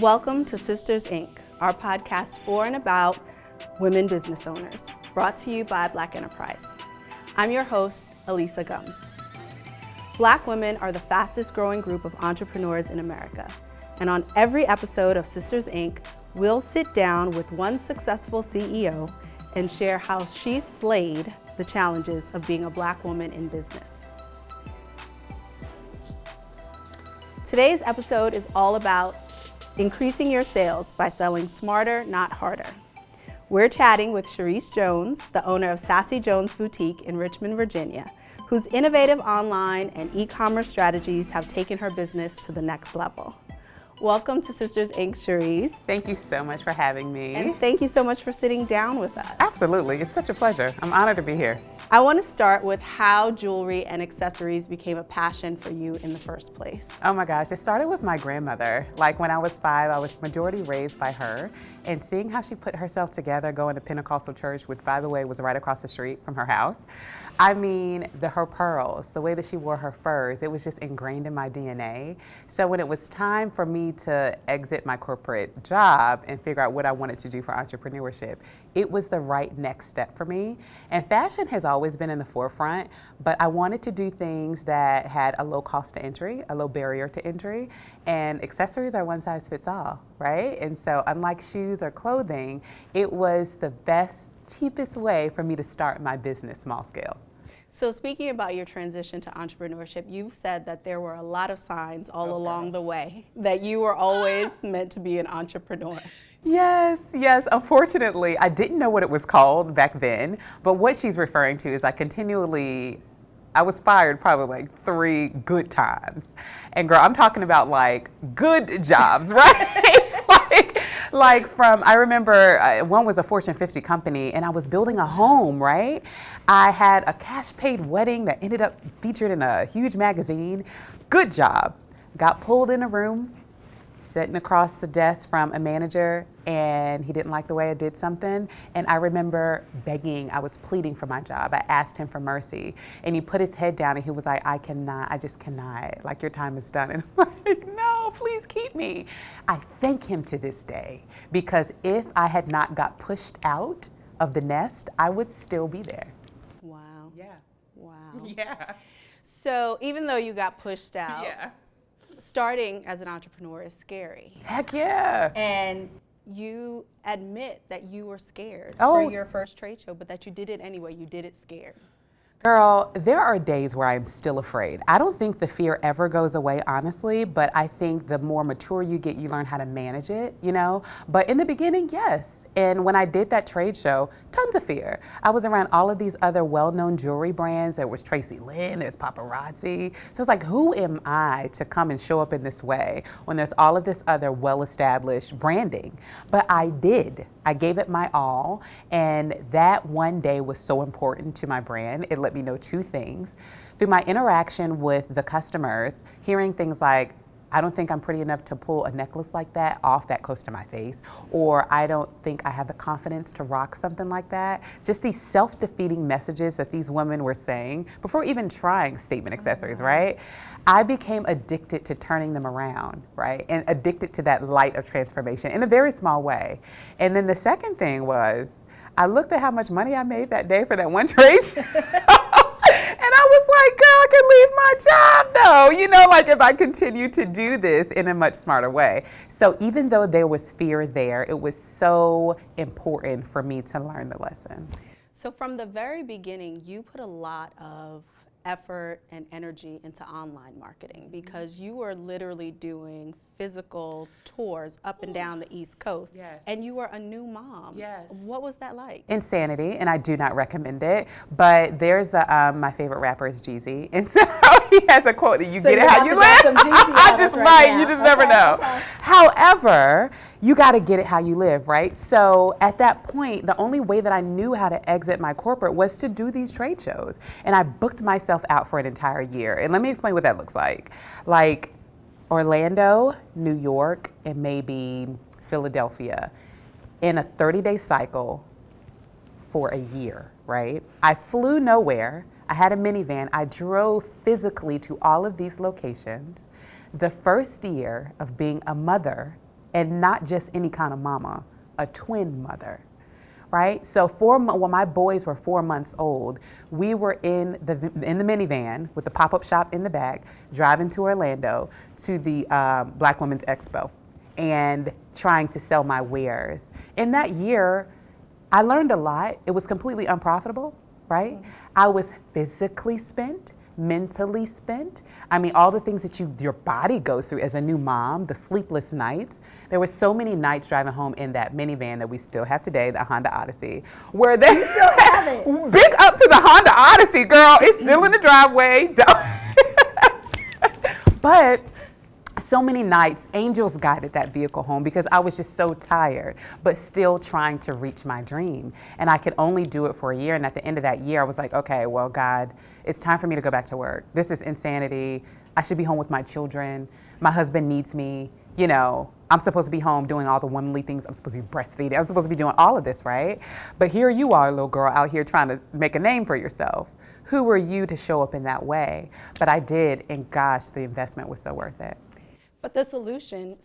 Welcome to Sisters Inc., our podcast for and about women business owners, brought to you by Black Enterprise. I'm your host, Elisa Gums. Black women are the fastest growing group of entrepreneurs in America. And on every episode of Sisters Inc., we'll sit down with one successful CEO and share how she slayed the challenges of being a Black woman in business. Today's episode is all about increasing your sales by selling smarter, not harder. We're chatting with Charis Jones, the owner of Sassy Jones Boutique in Richmond, Virginia, whose innovative online and e-commerce strategies have taken her business to the next level. Welcome to Sisters Inc., Charis. Thank you so much for having me. And thank you so much for sitting down with us. Absolutely, it's such a pleasure. I'm honored to be here. I want to start with how jewelry and accessories became a passion for you in the first place. Oh my gosh, it started with my grandmother. Like when I was 5, I was majority raised by her, and seeing how she put herself together going to Pentecostal church, which by the way was right across the street from her house. I mean, her pearls, the way that she wore her furs, it was just ingrained in my DNA. So when it was time for me to exit my corporate job and figure out what I wanted to do for entrepreneurship, it was the right next step for me. And fashion has always been in the forefront, but I wanted to do things that had a low cost to entry, a low barrier to entry, and accessories are one size fits all, right? And so unlike shoes or clothing, it was the best, cheapest way for me to start my business small scale. So speaking about your transition to entrepreneurship, you've said that there were a lot of signs all along the way that you were always meant to be an entrepreneur. Yes. Unfortunately, I didn't know what it was called back then, but what she's referring to is I was fired probably like 3 good times. And girl, I'm talking about like good jobs, right? I remember one was a Fortune 50 company and I was building a home, right? I had a cash paid wedding that ended up featured in a huge magazine. Good job. Got pulled in a room, sitting across the desk from a manager, and he didn't like the way I did something. And I remember begging, I was pleading for my job. I asked him for mercy. And he put his head down and he was like, I just cannot. Like, your time is done. And I'm like, no, please keep me. I thank him to this day, because if I had not got pushed out of the nest, I would still be there. Wow. Yeah. Wow. Yeah. So even though you got pushed out, Yeah. starting as an entrepreneur is scary. Heck yeah. And you admit that you were scared Oh. for your first trade show, but that you did it anyway. You did it scared. Girl, there are days where I'm still afraid. I don't think the fear ever goes away, honestly, but I think the more mature you get, you learn how to manage it, you know? But in the beginning, yes. And when I did that trade show, tons of fear. I was around all of these other well-known jewelry brands. There was Tracy Lynn, there's paparazzi. So it's like, who am I to come and show up in this way when there's all of this other well-established branding? But I did. I gave it my all. And that one day was so important to my brand. It let me know 2 things. Through my interaction with the customers, hearing things like, I don't think I'm pretty enough to pull a necklace like that off that close to my face, or I don't think I have the confidence to rock something like that. Just these self-defeating messages that these women were saying before even trying statement accessories, right? I became addicted to turning them around, right? And addicted to that light of transformation in a very small way. And then the second thing was, I looked at how much money I made that day for that one trade show. And I was like, girl, I can leave my job though. You know, like if I continue to do this in a much smarter way. So even though there was fear there, it was so important for me to learn the lesson. So from the very beginning, you put a lot of effort and energy into online marketing, because you were literally doing physical tours up and down the East Coast. Yes. And you were a new mom. Yes. What was that like? Insanity, and I do not recommend it. But there's my favorite rapper is Jeezy, and so he has a quote that you get it how you live. I just might, you just never know. Okay. However, you got to get it how you live, right? So at that point, the only way that I knew how to exit my corporate was to do these trade shows, and I booked myself out for an entire year. And let me explain what that looks like. Like Orlando, New York, and maybe Philadelphia in a 30-day cycle for a year, right? I flew nowhere. I had a minivan. I drove physically to all of these locations. The first year of being a mother and not just any kind of mama, a twin mother. Right? So when my boys were 4 months old, we were in the minivan with the pop-up shop in the back, driving to Orlando to the Black Women's Expo and trying to sell my wares. In that year, I learned a lot. It was completely unprofitable, right? Mm-hmm. I was physically spent, mentally spent. I mean, all the things that your body goes through as a new mom, the sleepless nights. There were so many nights driving home in that minivan that we still have today, the Honda Odyssey, where they still have it. Big up to the Honda Odyssey, girl. It's still in the driveway. But so many nights, angels guided that vehicle home because I was just so tired, but still trying to reach my dream. And I could only do it for a year. And at the end of that year, I was like, okay, well, God, it's time for me to go back to work. This is insanity. I should be home with my children. My husband needs me. You know, I'm supposed to be home doing all the womanly things. I'm supposed to be breastfeeding. I'm supposed to be doing all of this, right? But here you are, little girl, out here trying to make a name for yourself. Who were you to show up in that way? But I did, and gosh, the investment was so worth it. But the solution,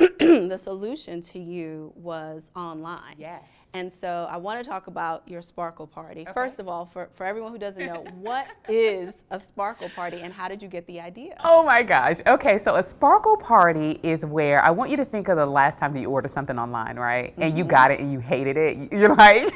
the solution to you was online. Yes. And so I want to talk about your Sparkle Party. Okay. First of all, for everyone who doesn't know, what is a Sparkle Party and how did you get the idea? Oh my gosh. Okay, so a Sparkle Party is where I want you to think of the last time that you ordered something online, right? Mm-hmm. And you got it and you hated it. You're like,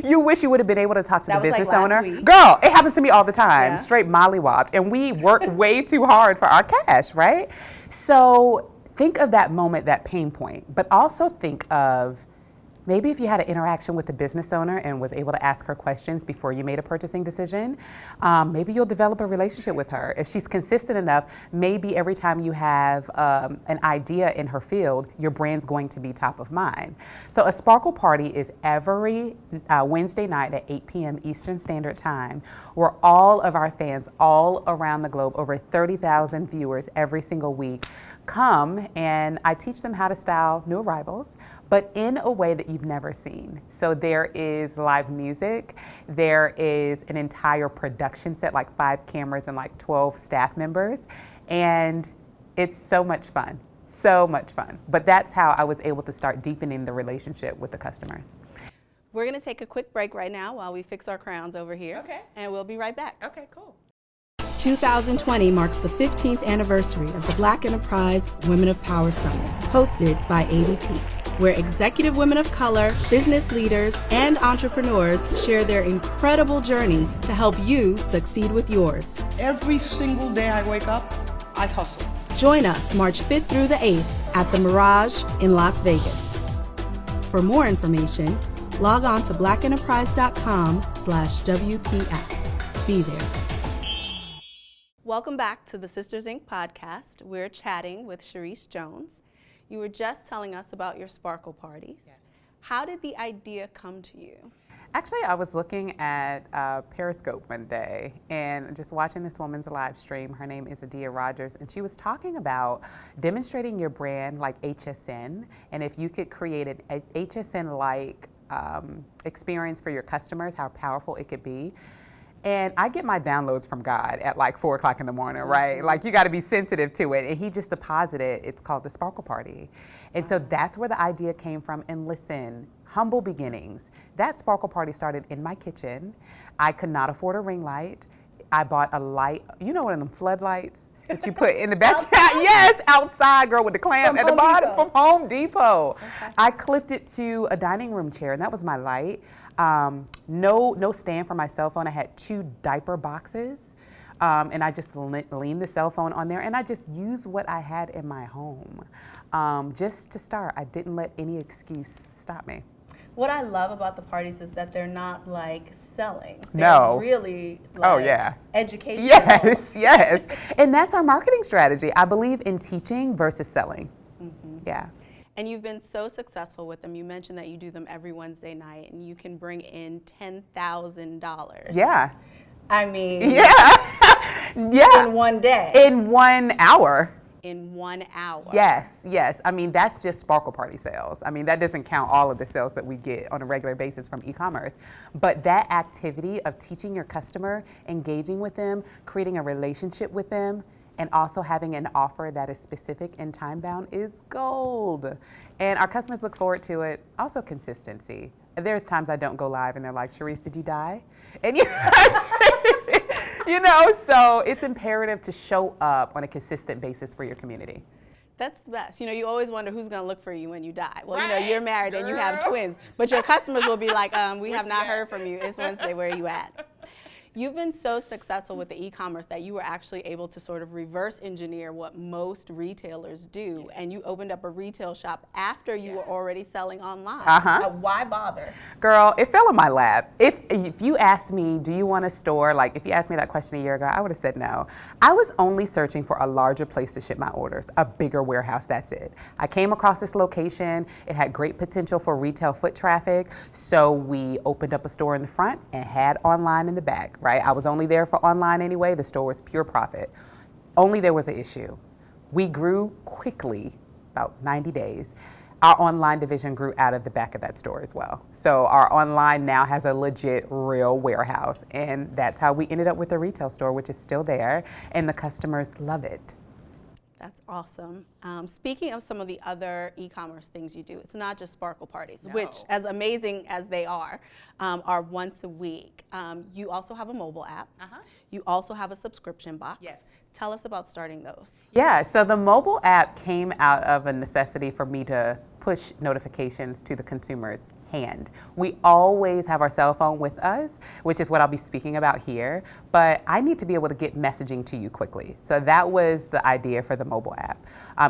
you wish you would have been able to talk to the business owner. Week. Girl, it happens to me all the time. Yeah. Straight mollywopped. And we work way too hard for our cash, right? So think of that moment, that pain point, but also think of maybe if you had an interaction with the business owner and was able to ask her questions before you made a purchasing decision, maybe you'll develop a relationship with her. If she's consistent enough, maybe every time you have an idea in her field, your brand's going to be top of mind. So a Sparkle Party is every Wednesday night at 8 p.m. Eastern Standard Time, where all of our fans all around the globe, over 30,000 viewers every single week, come and I teach them how to style new arrivals, but in a way that you've never seen. So there is live music, there is an entire production set, like 5 cameras and like 12 staff members, and it's so much fun, so much fun. But that's how I was able to start deepening the relationship with the customers. We're gonna take a quick break right now while we fix our crowns over here. Okay. And we'll be right back. Okay, cool. 2020 marks the 15th anniversary of the Black Enterprise Women of Power Summit, hosted by ADP, where executive women of color, business leaders, and entrepreneurs share their incredible journey to help you succeed with yours. Every single day I wake up, I hustle. Join us March 5th through the 8th at the Mirage in Las Vegas. For more information, log on to blackenterprise.com/WPS. Be there. Welcome back to the Sisters Inc. podcast. We're chatting with Charis Jones. You were just telling us about your Sparkle Parties. Yes. How did the idea come to you? Actually, I was looking at Periscope one day and just watching this woman's live stream. Her name is Adia Rogers, and she was talking about demonstrating your brand like HSN, and if you could create an HSN-like experience for your customers, how powerful it could be. And I get my downloads from God at like 4 o'clock in the morning, right? Like you got to be sensitive to it. And he just deposited, it's called the Sparkle Party. And so that's where the idea came from. And listen, humble beginnings. That Sparkle Party started in my kitchen. I could not afford a ring light. I bought a light, you know one of them floodlights that you put in the backyard? Yes, outside, girl, with the clamp at the bottom from Home Depot. Okay. I clipped it to a dining room chair, and that was my light. No stand for my cell phone. I had 2 diaper boxes, and I just leaned the cell phone on there, and I just used what I had in my home, just to start. I didn't let any excuse stop me. What I love about the parties is that they're not like selling. No. They're really like educational. Yes. And that's our marketing strategy. I believe in teaching versus selling. Mm-hmm. Yeah. And you've been so successful with them. You mentioned that you do them every Wednesday night and you can bring in $10,000. Yeah. I mean. Yeah. In one day. In 1 hour. In 1 hour. Yes. I mean, that's just Sparkle Party sales. I mean, that doesn't count all of the sales that we get on a regular basis from e-commerce. But that activity of teaching your customer, engaging with them, creating a relationship with them, and also having an offer that is specific and time-bound is gold. And our customers look forward to it. Also consistency. There's times I don't go live and they're like, Charis, did you die? And so it's imperative to show up on a consistent basis for your community. That's the best. You always wonder who's going to look for you when you die. Well, you're married and you have twins, but your customers will be like, we have not heard from you. It's Wednesday. Where are you at? You've been so successful with the e-commerce that you were actually able to sort of reverse engineer what most retailers do, and you opened up a retail shop after you were already selling online. Why bother? Girl, it fell in my lap. If you asked me, do you want a store? Like, if you asked me that question a year ago, I would have said no. I was only searching for a larger place to ship my orders, a bigger warehouse, that's it. I came across this location. It had great potential for retail foot traffic, so we opened up a store in the front and had online in the back. Right? I was only there for online anyway. The store was pure profit. Only there was an issue. We grew quickly, about 90 days. Our online division grew out of the back of that store as well. So our online now has a legit, real warehouse. And that's how we ended up with a retail store, which is still there. And the customers love it. That's awesome. Speaking of some of the other e-commerce things you do, it's not just sparkle parties, which, as amazing as they are once a week. You also have a mobile app. You also have a subscription box. Yes. Tell us about starting those. Yeah, so the mobile app came out of a necessity for me to push notifications to the consumer's hand. We always have our cell phone with us, which is what I'll be speaking about here, but I need to be able to get messaging to you quickly. So that was the idea for the mobile app.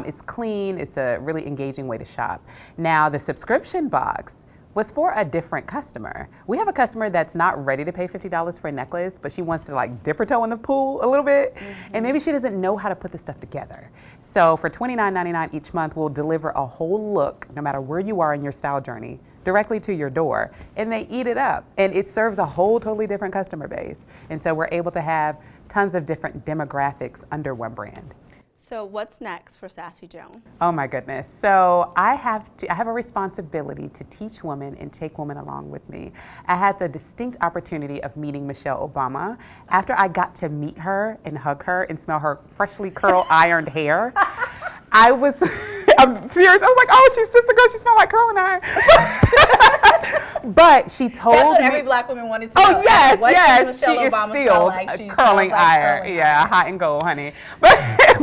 It's clean, it's a really engaging way to shop. Now the subscription box was for a different customer. We have a customer that's not ready to pay $50 for a necklace, but she wants to like dip her toe in the pool a little bit, and maybe she doesn't know how to put this stuff together. So for $29.99 each month, we'll deliver a whole look, no matter where you are in your style journey, directly to your door, and they eat it up. And it serves a whole totally different customer base. And so we're able to have tons of different demographics under one brand. So what's next for Sassy Jones? Oh my goodness. So I have a responsibility to teach women and take women along with me. I had the distinct opportunity of meeting Michelle Obama. After I got to meet her and hug her and smell her freshly curl ironed hair, I'm serious. I was like, oh, she's sister girl. She smells like curling iron. But she told me. That's what every black woman wanted to know. Oh, yes, what yes. Does Michelle Obama smell like? She curling like iron. curling Yeah, hot and gold, honey.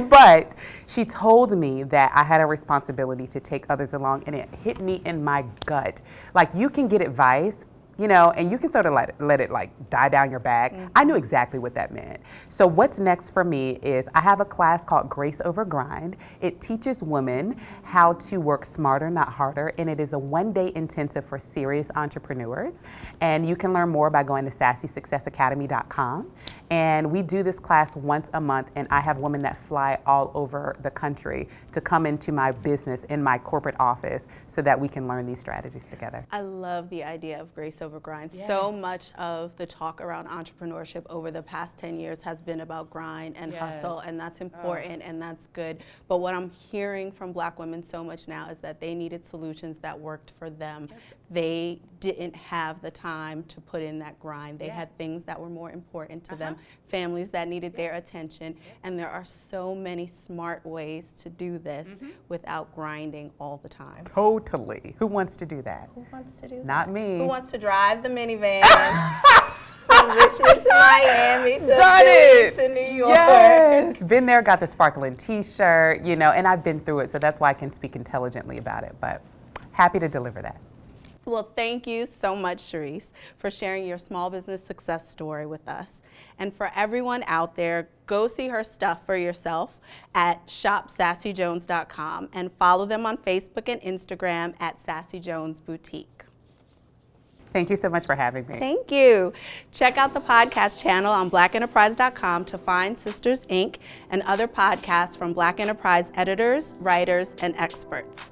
But she told me that I had a responsibility to take others along, and it hit me in my gut. Like, you can get advice, and you can sort of let it like die down your back. I knew exactly what that meant. So what's next for me is I have a class called Grace Over Grind. It teaches women how to work smarter, not harder, and it is a one-day intensive for serious entrepreneurs. And you can learn more by going to sassysuccessacademy.com. And we do this class once a month, and I have women that fly all over the country to come into my business in my corporate office so that we can learn these strategies together. I love the idea of Grace Over Grind. Yes. So much of the talk around entrepreneurship over the past 10 years has been about grind and hustle, and that's important and that's good. But what I'm hearing from black women so much now is that they needed solutions that worked for them. They didn't have the time to put in that grind. They had things that were more important to them, families that needed their attention, and there are so many smart ways to do this without grinding all the time. Totally. Who wants to do that? Who wants to do that? Not me. Who wants to drive the minivan from Richmond to Miami to Philly to New York? Yes, been there, got the sparkling t-shirt, and I've been through it, so that's why I can speak intelligently about it, but happy to deliver that. Well, thank you so much, Charis, for sharing your small business success story with us. And for everyone out there, go see her stuff for yourself at shopsassyjones.com and follow them on Facebook and Instagram at Sassy Jones Boutique. Thank you so much for having me. Thank you. Check out the podcast channel on blackenterprise.com to find Sisters Inc. and other podcasts from Black Enterprise editors, writers, and experts.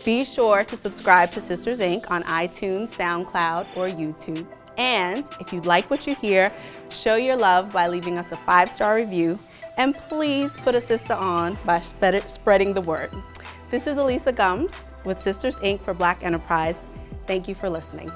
Be sure to subscribe to Sisters Inc. on iTunes, SoundCloud, or YouTube. And if you like what you hear, show your love by leaving us a 5-star review. And please put a sister on by spreading the word. This is Elisa Gums with Sisters Inc. for Black Enterprise. Thank you for listening.